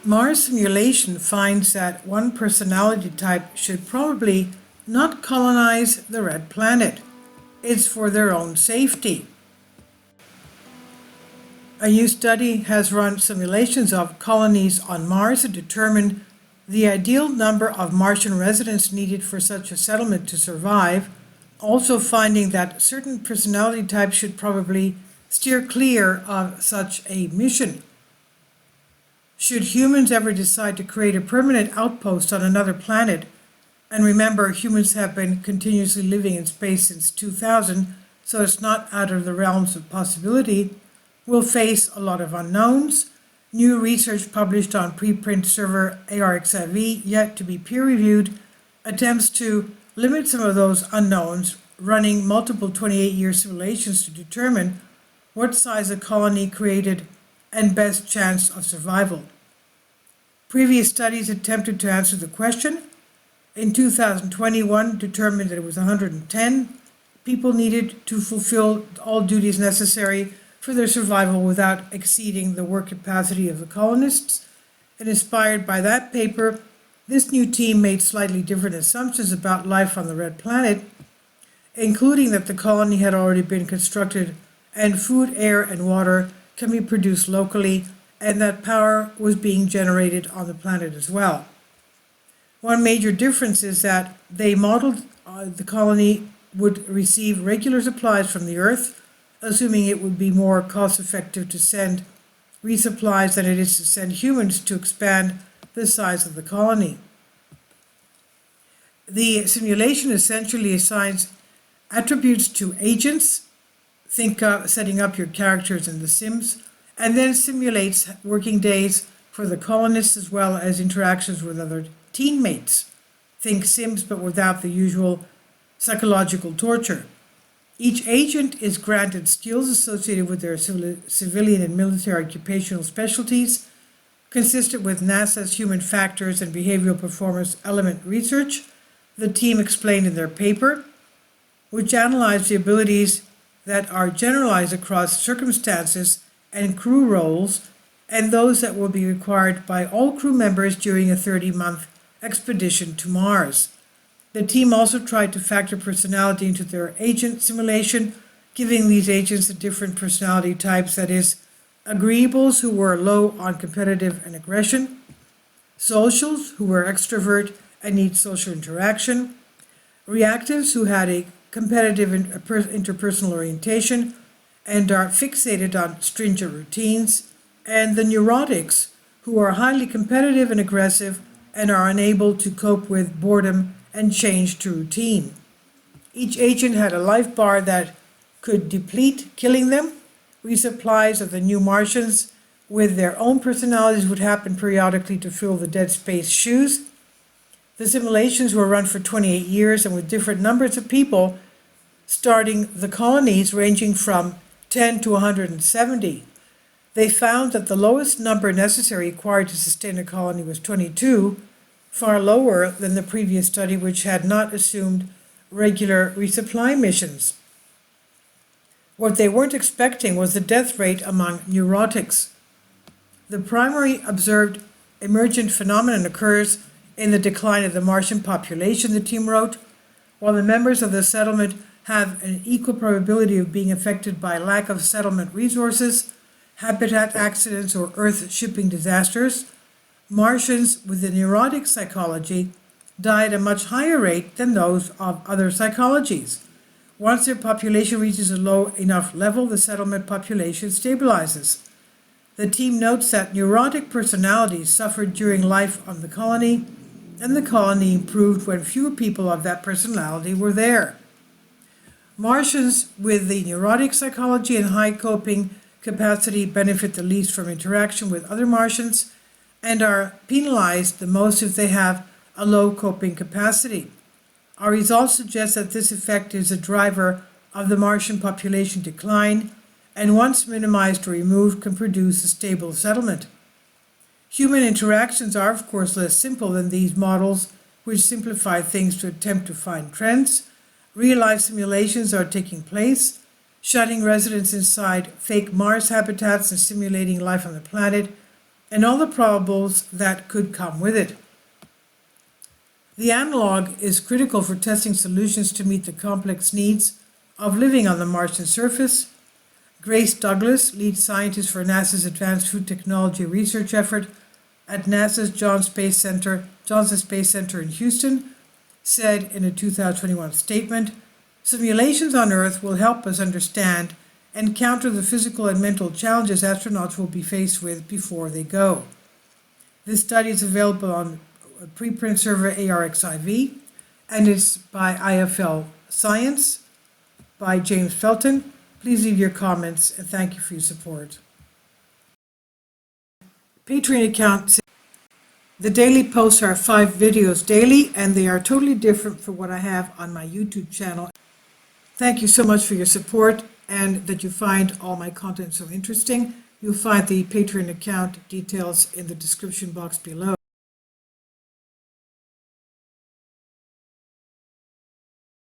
Mars simulation finds that one personality type should probably not colonize the red planet. It's for their own safety. A new study has run simulations of colonies on Mars and determined the ideal number of Martian residents needed for such a settlement to survive, also finding that certain personality types should probably steer clear of such a mission. Should humans ever decide to create a permanent outpost on another planet, and remember humans have been continuously living in space since 2000, so it's not out of the realms of possibility, we'll face a lot of unknowns. New research published on preprint server ARXIV, yet to be peer-reviewed, attempts to limit some of those unknowns, running multiple 28-year simulations to determine what size a colony created and best chance of survival. Previous studies attempted to answer the question. In 2021, determined that it was 110 people needed to fulfill all duties necessary for their survival without exceeding the work capacity of the colonists. And inspired by that paper, this new team made slightly different assumptions about life on the red planet, including that the colony had already been constructed and food, air, and water can be produced locally, and that power was being generated on the planet as well. One major difference is that they modeled the colony would receive regular supplies from the Earth, assuming it would be more cost-effective to send resupplies than it is to send humans to expand the size of the colony. The simulation essentially assigns attributes to agents, think of setting up your characters in The Sims, and then simulates working days for the colonists as well as interactions with other teammates. Think Sims, but without the usual psychological torture. Each agent is granted skills associated with their civilian and military occupational specialties, consistent with NASA's human factors and behavioral performance element research, the team explained in their paper, which analyzed the abilities that are generalized across circumstances and crew roles, and those that will be required by all crew members during a 30-month expedition to Mars. The team also tried to factor personality into their agent simulation, giving these agents the different personality types, that is, agreeables who were low on competitive and aggression, socials who were extrovert and need social interaction, reactives who had a competitive interpersonal orientation and are fixated on stringent routines, and the neurotics who are highly competitive and aggressive and are unable to cope with boredom and change to routine. Each agent had a life bar that could deplete, killing them. Resupplies of the new Martians with their own personalities would happen periodically to fill the dead space shoes. The simulations were run for 28 years and with different numbers of people, starting the colonies ranging from 10 to 170. They found that the lowest number necessary required to sustain a colony was 22, far lower than the previous study, which had not assumed regular resupply missions. What they weren't expecting was the death rate among neurotics. The primary observed emergent phenomenon occurs in the decline of the Martian population, the team wrote. While the members of the settlement have an equal probability of being affected by lack of settlement resources, habitat accidents, or Earth shipping disasters, Martians with a neurotic psychology die at a much higher rate than those of other psychologies. Once their population reaches a low enough level, the settlement population stabilizes. The team notes that neurotic personalities suffered during life on the colony, and the colony improved when fewer people of that personality were there. Martians with the neurotic psychology and high coping capacity benefit the least from interaction with other Martians and are penalized the most if they have a low coping capacity. Our results suggest that this effect is a driver of the Martian population decline, and once minimized or removed can produce a stable settlement. Human interactions are of course less simple than these models, which simplify things to attempt to find trends. Real-life simulations are taking place, shutting residents inside fake Mars habitats and simulating life on the planet and all the probables that could come with it. The analog is critical for testing solutions to meet the complex needs of living on the Martian surface. Grace Douglas, lead scientist for NASA's Advanced Food Technology Research effort at NASA's Johnson Space Center in Houston, said in a 2021 statement, "Simulations on Earth will help us understand and counter the physical and mental challenges astronauts will be faced with before they go." This study is available on a preprint server ARXIV, and it's by IFL Science, by James Felton. Please leave your comments, and thank you for your support. Patreon account. The daily posts are 5 videos daily, and they are totally different from what I have on my YouTube channel. Thank you so much for your support and that you find all my content so interesting. You'll find the Patreon account details in the description box below.